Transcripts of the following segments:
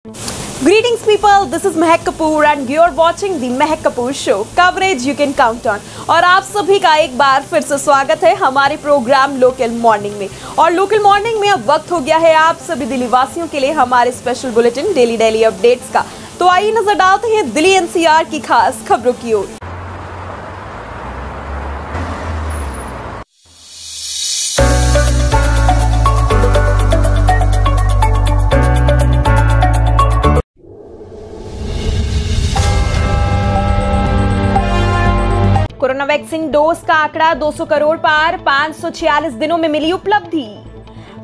Greetings people, this is Mehak Kapoor and you're watching the Mehak Kapoor Show, coverage you can count on। और आप सभी का एक बार फिर से स्वागत है हमारे प्रोग्राम लोकल मॉर्निंग में। और लोकल मॉर्निंग में अब वक्त हो गया है आप सभी दिल्ली वासियों के लिए हमारे स्पेशल बुलेटिन डेली अपडेट्स का। तो आइए नजर डालते हैं दिल्ली एनसीआर की खास खबरों की ओर। कोरोना वैक्सीन डोज का आंकड़ा 200 करोड़ पार, 546 दिनों में मिली उपलब्धि।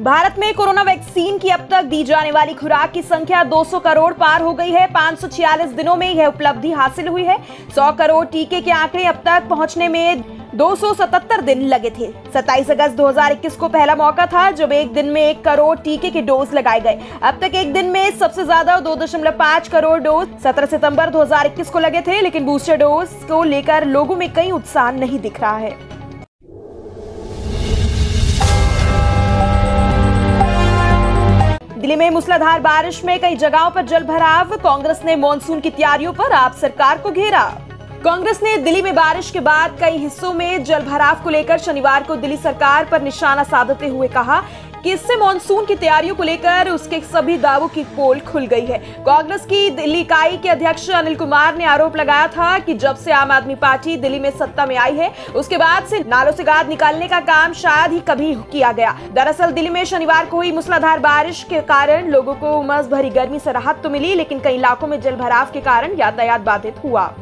भारत में कोरोना वैक्सीन की अब तक दी जाने वाली खुराक की संख्या 200 करोड़ पार हो गई है। 546 दिनों में यह उपलब्धि हासिल हुई है। 100 करोड़ टीके के आंकड़े अब तक पहुंचने में 277 दिन लगे थे। 27 अगस्त 2021 को पहला मौका था जब एक दिन में 1 करोड़ टीके के डोज लगाए गए। अब तक एक दिन में सबसे ज्यादा 2.5 करोड़ डोज 17 सितंबर 2021 को लगे थे, लेकिन बूस्टर डोज को लेकर लोगों में कई उत्साह नहीं दिख रहा है। दिल्ली में मूसलाधार बारिश में कई जगहों पर जल भराव। कांग्रेस ने मानसून की तैयारियों पर आप सरकार को घेरा। कांग्रेस ने दिल्ली में बारिश के बाद कई हिस्सों में जल भराव को लेकर शनिवार को दिल्ली सरकार पर निशाना साधते हुए कहा कि इससे मानसून की तैयारियों को लेकर उसके सभी दावों की पोल खुल गई है। कांग्रेस की दिल्ली इकाई के अध्यक्ष अनिल कुमार ने आरोप लगाया था कि जब से आम आदमी पार्टी दिल्ली में सत्ता में आई है उसके बाद से नालों से गाद निकालने का काम शायद ही कभी किया गया। दरअसल दिल्ली में शनिवार को हुई मूसलाधार बारिश के कारण लोगों को उमस भरी गर्मी से राहत तो मिली, लेकिन कई इलाकों में जल भराव के कारण यातायात बाधित हुआ।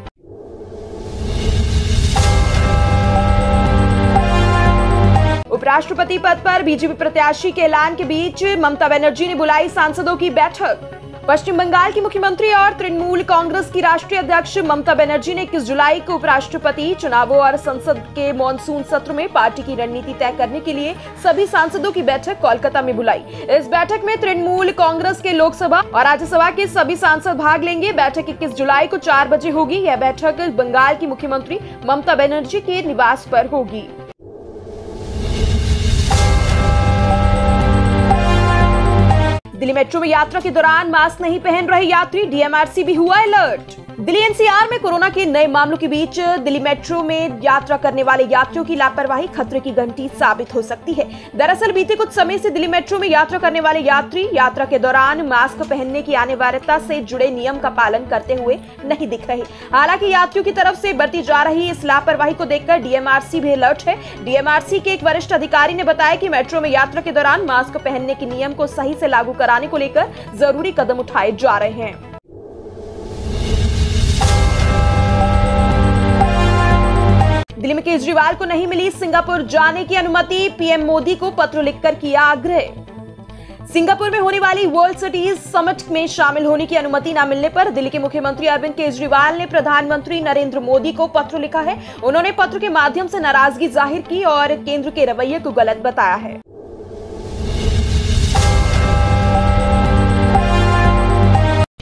उपराष्ट्रपति पद पर बीजेपी प्रत्याशी के ऐलान के बीच ममता बनर्जी ने बुलाई सांसदों की बैठक। पश्चिम बंगाल की मुख्यमंत्री और तृणमूल कांग्रेस की राष्ट्रीय अध्यक्ष ममता बनर्जी ने 21 जुलाई को उपराष्ट्रपति चुनावों और संसद के मॉनसून सत्र में पार्टी की रणनीति तय करने के लिए सभी सांसदों की बैठक कोलकाता में बुलाई। इस बैठक में तृणमूल कांग्रेस के लोकसभा और राज्यसभा के सभी सांसद भाग लेंगे। बैठक 21 जुलाई को 4 बजे होगी। यह बैठक बंगाल की मुख्यमंत्री ममता बनर्जी के निवास पर होगी। दिल्ली मेट्रो में यात्रा के दौरान मास्क नहीं पहन रहे यात्री, डीएमआरसी भी हुआ अलर्ट। दिल्ली एनसीआर में कोरोना के नए मामलों के बीच दिल्ली मेट्रो में यात्रा करने वाले यात्रियों की लापरवाही खतरे की घंटी साबित हो सकती है। दरअसल बीते कुछ समय से दिल्ली मेट्रो में यात्रा करने वाले यात्री यात्रा के दौरान मास्क पहनने की अनिवार्यता से जुड़े नियम का पालन करते हुए नहीं दिख रहे। हालांकि यात्रियों की तरफ से बरती जा रही इस लापरवाही को देखकर डीएमआरसी भी अलर्ट है। डीएमआरसी के एक वरिष्ठ अधिकारी ने बताया कि मेट्रो में यात्रा के दौरान मास्क पहनने के नियम को सही से लागू कराने को लेकर जरूरी कदम उठाए जा रहे हैं। दिल्ली में केजरीवाल को नहीं मिली सिंगापुर जाने की अनुमति, पीएम मोदी को पत्र लिखकर किया आग्रह। सिंगापुर में होने वाली वर्ल्ड सिटीज समिट में शामिल होने की अनुमति न मिलने पर दिल्ली के मुख्यमंत्री अरविंद केजरीवाल ने प्रधानमंत्री नरेंद्र मोदी को पत्र लिखा है। उन्होंने पत्र के माध्यम से नाराजगी जाहिर की और केंद्र के रवैये को गलत बताया है।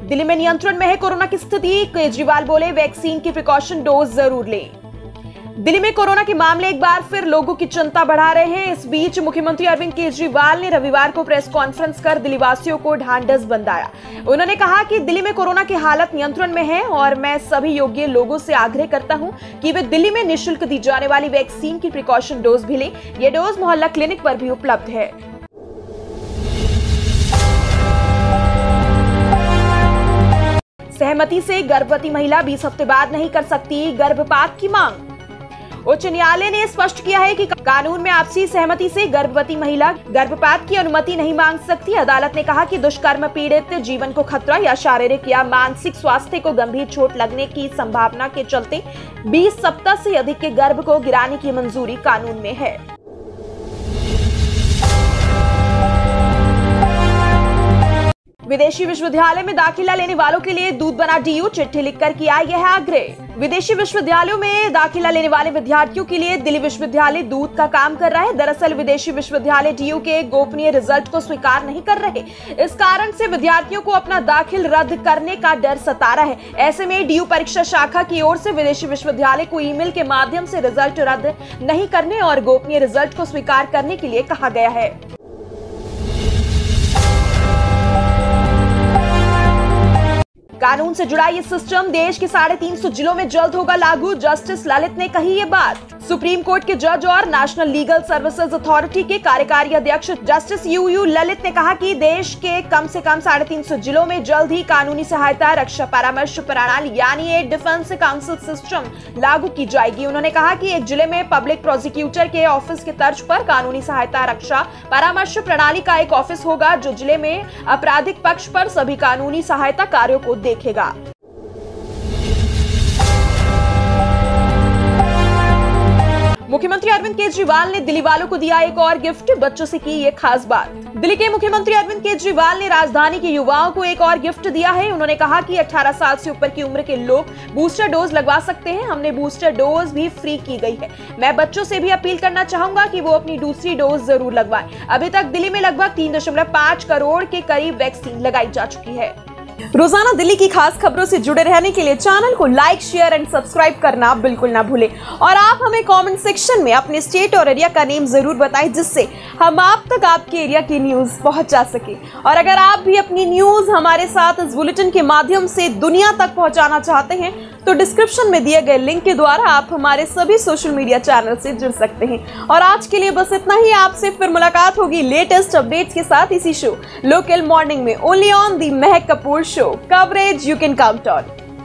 दिल्ली में नियंत्रण में है कोरोना की स्थिति, केजरीवाल बोले वैक्सीन की प्रिकॉशन डोज जरूर लें। दिल्ली में कोरोना के मामले एक बार फिर लोगों की चिंता बढ़ा रहे हैं। इस बीच मुख्यमंत्री अरविंद केजरीवाल ने रविवार को प्रेस कॉन्फ्रेंस कर दिल्ली वासियों को ढांढस बंधाया। उन्होंने कहा कि दिल्ली में कोरोना की हालत नियंत्रण में है और मैं सभी योग्य लोगों से आग्रह करता हूं कि वे दिल्ली में निःशुल्क दी जाने वाली वैक्सीन की प्रिकॉशन डोज भी लें। ये डोज मोहल्ला क्लिनिक पर भी उपलब्ध है। सहमति से गर्भवती महिला 20 हफ्ते बाद नहीं कर सकती गर्भपात की मांग। उच्च न्यायालय ने स्पष्ट किया है कि कानून में आपसी सहमति से गर्भवती महिला गर्भपात की अनुमति नहीं मांग सकती। अदालत ने कहा कि दुष्कर्म पीड़ित जीवन को खतरा या शारीरिक या मानसिक स्वास्थ्य को गंभीर चोट लगने की संभावना के चलते 20 सप्ताह से अधिक के गर्भ को गिराने की मंजूरी कानून में है। विदेशी विश्वविद्यालय में दाखिला लेने वालों के लिए दूध बना डीयू, चिट्ठी लिखकर किया यह आग्रह। विदेशी विश्वविद्यालयों में दाखिला लेने वाले विद्यार्थियों के लिए दिल्ली विश्वविद्यालय दूत का काम कर रहा है। दरअसल विदेशी विश्वविद्यालय डीयू के गोपनीय रिजल्ट को स्वीकार नहीं कर रहे। इस कारण से विद्यार्थियों को अपना दाखिल रद्द करने का डर सता रहा है। ऐसे में डीयू परीक्षा शाखा की ओर से विदेशी विश्वविद्यालय को ईमेल के माध्यम से रिजल्ट रद्द नहीं करने और गोपनीय रिजल्ट को स्वीकार करने के लिए कहा गया है। कानून से जुड़ा ये सिस्टम देश के 350 जिलों में जल्द होगा लागू। जस्टिस ललित ने कही ये बात। सुप्रीम कोर्ट के जज और नेशनल लीगल सर्विसेज अथॉरिटी के कार्यकारी अध्यक्ष जस्टिस यूयू ललित ने कहा कि देश के कम से कम 350 जिलों में जल्द ही कानूनी सहायता रक्षा परामर्श प्रणाली यानी एक डिफेंस काउंसिल सिस्टम लागू की जाएगी। उन्होंने कहा कि एक जिले में पब्लिक प्रोसिक्यूटर के ऑफिस के तर्ज पर कानूनी सहायता रक्षा परामर्श प्रणाली का एक ऑफिस होगा जो जिले में आपराधिक पक्ष पर सभी कानूनी सहायता कार्यों को देखेगा। मुख्यमंत्री अरविंद केजरीवाल ने दिल्ली वालों को दिया एक और गिफ्ट, बच्चों से की ये खास बात। दिल्ली के मुख्यमंत्री अरविंद केजरीवाल ने राजधानी के युवाओं को एक और गिफ्ट दिया है। उन्होंने कहा कि 18 साल से ऊपर की उम्र के लोग बूस्टर डोज लगवा सकते हैं। हमने बूस्टर डोज भी फ्री की गई है। मैं बच्चों से भी अपील करना चाहूंगा कि वो अपनी दूसरी डोज जरूर लगवाएं। अभी तक दिल्ली में लगभग 3.5 करोड़ के करीब वैक्सीन लगाई जा चुकी है। रोजाना दिल्ली की खास खबरों से जुड़े रहने के लिए चैनल को लाइक, शेयर एंड सब्सक्राइब करना बिल्कुल ना भूलें। और आप हमें कमेंट सेक्शन में अपने स्टेट और एरिया का नेम जरूर बताएं जिससे हम आप तक आपके एरिया की न्यूज पहुंचा सके। और अगर आप भी अपनी न्यूज हमारे साथ इस बुलेटिन के माध्यम से दुनिया तक पहुंचाना चाहते हैं तो डिस्क्रिप्शन में दिए गए लिंक के द्वारा आप हमारे सभी सोशल मीडिया चैनल से जुड़ सकते हैं। और आज के लिए बस इतना ही। आपसे फिर मुलाकात होगी लेटेस्ट अपडेट्स के साथ इसी शो लोकल मॉर्निंग में, only on the Mahak Kapoor show. Coverage you can count on.